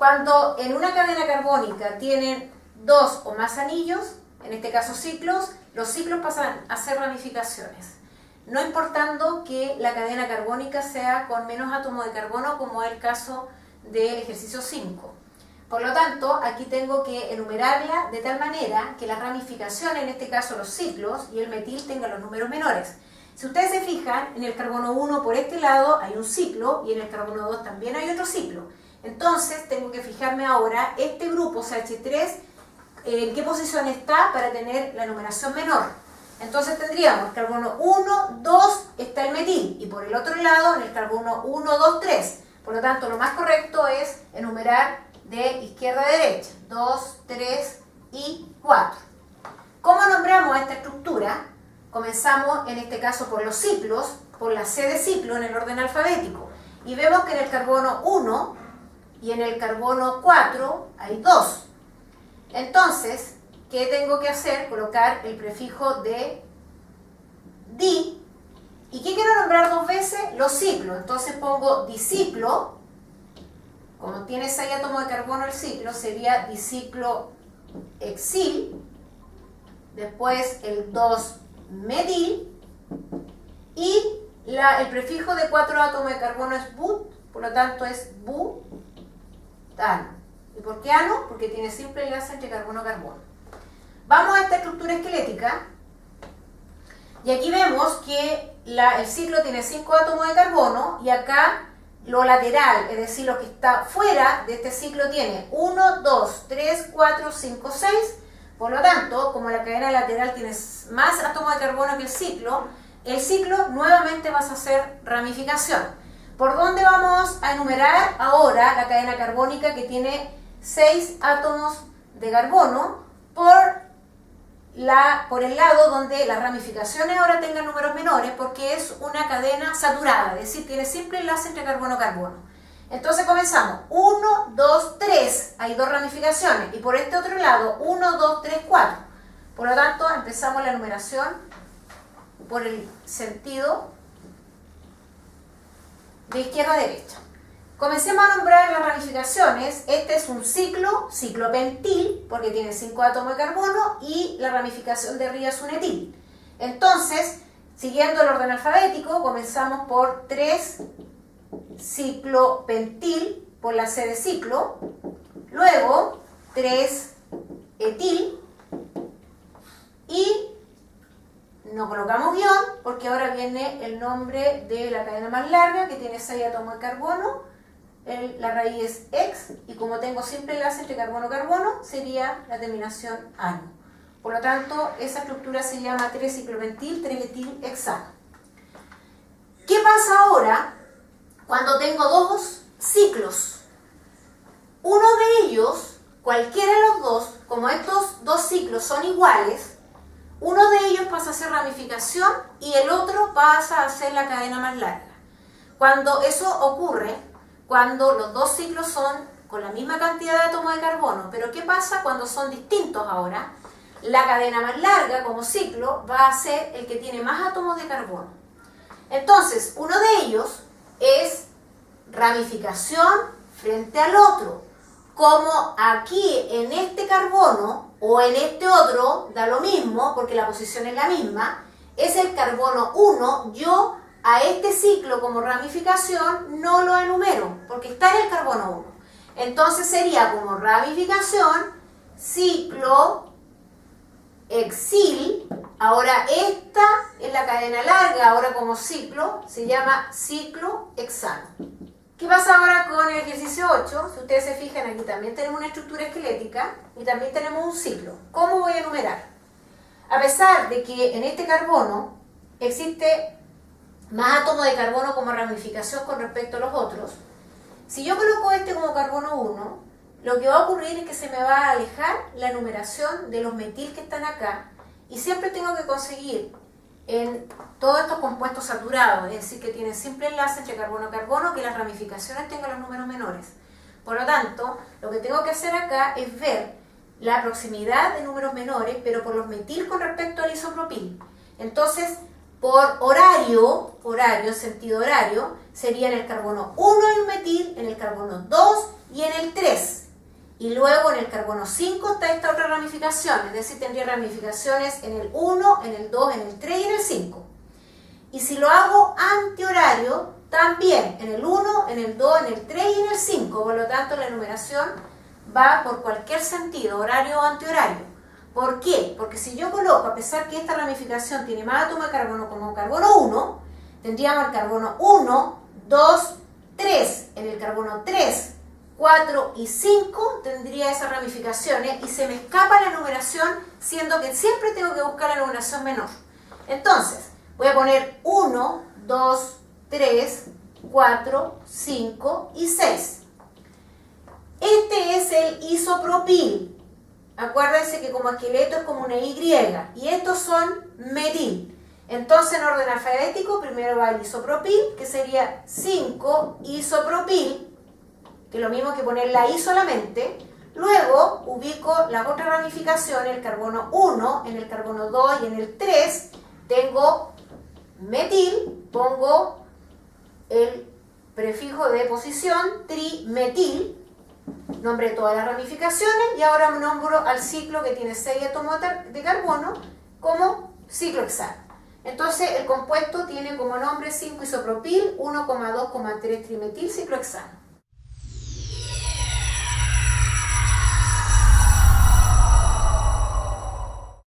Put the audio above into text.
Cuando en una cadena carbónica tienen dos o más anillos, en este caso ciclos, los ciclos pasan a ser ramificaciones, no importando que la cadena carbónica sea con menos átomos de carbono, como es el caso del ejercicio 5. Por lo tanto, aquí tengo que enumerarla de tal manera que las ramificaciones, en este caso los ciclos, y el metil tengan los números menores. Si ustedes se fijan, en el carbono 1 por este lado hay un ciclo y en el carbono 2 también hay otro ciclo. Entonces, tengo que fijarme ahora, este grupo CH3, en qué posición está para tener la numeración menor. Entonces tendríamos carbono 1, 2, está el metil, y por el otro lado, en el carbono 1, 2, 3. Por lo tanto, lo más correcto es enumerar de izquierda a derecha, 2, 3 y 4. ¿Cómo nombramos esta estructura? Comenzamos en este caso por los ciclos, por la C de ciclo en el orden alfabético. Y vemos que en el carbono 1 y en el carbono 4 hay 2. Entonces, ¿qué tengo que hacer? Colocar el prefijo de di. ¿Y qué quiero nombrar dos veces? Los ciclos. Entonces pongo diciclo. Como tiene 6 átomos de carbono el ciclo, sería diciclo hexil. Después el 2-metil. Y el prefijo de 4 átomos de carbono es but, por lo tanto es butano. ¿Y por qué ano? Porque tiene simple enlace entre carbono-carbono. Vamos a esta estructura esquelética. Y aquí vemos que el ciclo tiene 5 átomos de carbono y acá lo lateral, es decir, lo que está fuera de este ciclo tiene 1, 2, 3, 4, 5, 6. Por lo tanto, como la cadena lateral tiene más átomos de carbono que el ciclo nuevamente va a hacer ramificación. ¿Por dónde vamos a enumerar ahora la cadena carbónica que tiene 6 átomos de carbono por el lado donde las ramificaciones ahora tengan números menores, porque es una cadena saturada, es decir, tiene simple enlace entre carbono-carbono. Entonces comenzamos, 1, 2, 3, hay 2 ramificaciones, y por este otro lado, 1, 2, 3, 4. Por lo tanto, empezamos la numeración por el sentido de izquierda a derecha. Comencemos a nombrar las ramificaciones. Este es un ciclo pentil, porque tiene 5 átomos de carbono, y la ramificación de arriba es un etil. Entonces, siguiendo el orden alfabético, comenzamos por 3 ciclopentil, por la C de ciclo, luego 3 etil, y no colocamos guión, porque ahora viene el nombre de la cadena más larga, que tiene 6 átomos de carbono. La raíz es ex, y como tengo simple enlace entre carbono-carbono, sería la terminación ano. Por lo tanto, esa estructura se llama 3-ciclopentil, 3-etil-hexano. ¿Qué pasa ahora cuando tengo dos ciclos? Uno de ellos, cualquiera de los dos, como estos dos ciclos son iguales, uno de ellos pasa a ser ramificación y el otro pasa a ser la cadena más larga. Cuando eso ocurre, cuando los dos ciclos son con la misma cantidad de átomos de carbono, pero ¿qué pasa cuando son distintos ahora? La cadena más larga como ciclo va a ser el que tiene más átomos de carbono. Entonces, uno de ellos es ramificación frente al otro. Como aquí en este carbono o en este otro, da lo mismo porque la posición es la misma, es el carbono 1, yo a este ciclo como ramificación no lo enumero porque está en el carbono 1. Entonces sería como ramificación, ciclo, hexil. Ahora esta es la cadena larga, ahora como ciclo, se llama ciclo hexano. ¿Qué pasa ahora con el ejercicio 8? Si ustedes se fijan, aquí también tenemos una estructura esquelética y también tenemos un ciclo. ¿Cómo voy a enumerar? A pesar de que en este carbono existe más átomos de carbono como ramificación con respecto a los otros, si yo coloco este como carbono 1, lo que va a ocurrir es que se me va a alejar la numeración de los metil que están acá, y siempre tengo que conseguir en todos estos compuestos saturados, es decir, que tienen simple enlace entre carbono-carbono, que las ramificaciones tengan los números menores. Por lo tanto, lo que tengo que hacer acá es ver la proximidad de números menores, pero por los metil con respecto al isopropil. Entonces, por horario, sentido horario, sería en el carbono 1 hay un metil, en el carbono 2 y en el 3. Y luego en el carbono 5 está esta otra ramificación, es decir, tendría ramificaciones en el 1, en el 2, en el 3 y en el 5. Y si lo hago antihorario, también en el 1, en el 2, en el 3 y en el 5. Por lo tanto, la enumeración va por cualquier sentido, horario o antihorario. ¿Por qué? Porque si yo coloco, a pesar que esta ramificación tiene más átomos de carbono como carbono 1, tendríamos el carbono 1, 2, 3. En el carbono 3, 4 y 5 tendría esas ramificaciones y se me escapa la numeración, siendo que siempre tengo que buscar la numeración menor. Entonces, voy a poner 1, 2, 3, 4, 5 y 6. Este es el isopropil. Acuérdense que como esqueleto es como una Y. Y estos son metil. Entonces, en orden alfabético, primero va el isopropil, que sería 5-isopropil, que es lo mismo que poner la I solamente. Luego ubico la otra ramificación, el carbono 1, en el carbono 2 y en el 3 tengo metil, pongo el prefijo de posición, trimetil, nombré todas las ramificaciones y ahora nombro al ciclo que tiene 6 átomos de carbono como ciclohexano. Entonces el compuesto tiene como nombre 5-isopropil, 1,2,3 trimetil ciclohexano.